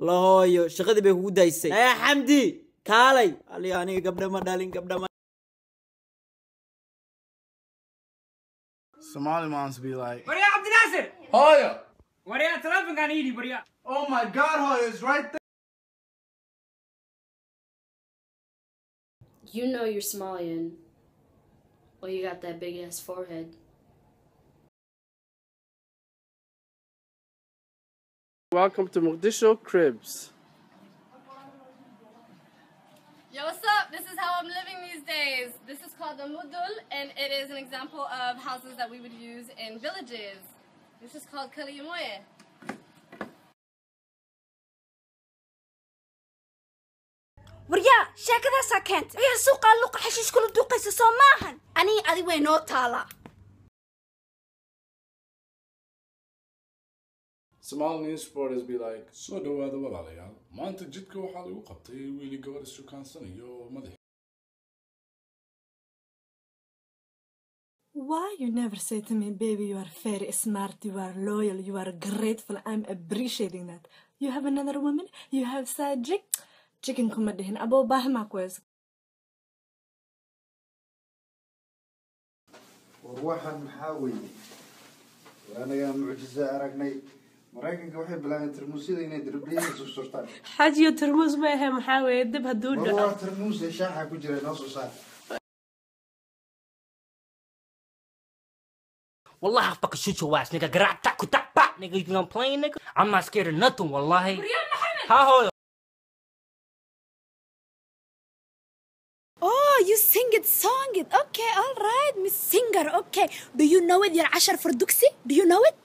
lahoyo shaqadii bay kugu daysay xamdi kaalay ali aniga gabdha ma dhalin gabdha ma Somali moms be like, Where are Abdi Nasser? Hoya! Where are Traffic and Edie? Where are Oh my God, Hoya is right there. You know you're Somalian. Well, you got that big ass forehead. Welcome to Mogadishu Cribs. Yo, what's up? This is how I'm living these days. This is called the mudul, and it is an example of houses that we would use in villages. This is called kalimoye. وريا شاكذا ساكنت يا سوق اللوق حشيش كل دوقيس سوماهن أني أدي وينو تالا Somali news reporters be like, soo dhawaada walaalayaal maanta jidka waxaa lagu qabtay wiili gabar ishukaansanaya madax. Why you never say to me, baby, you are very smart, you are loyal, you are grateful, I'm appreciating that. You have another woman, you have side chick. Chicken kuma dihin, abo bahma kwez. وروحا محاوي وأنا يا معجزة أرقني مراكن كوحي بلان ترموسي ذي ندربلين سوسرتان حاجة ترموز ما هي محاوي يدبها دود. والله ترموز لشاحة كجري نص ساعة. والله fuck shoot your ass nigga قرع تاكو تاك nigga you think I'm playing nigga I'm not scared of nothing والله ها هو Oh, you sing it, song it. Okay, all right, Miss Singer. Okay, do you know it? Your 10 for Duxi? Do you know it?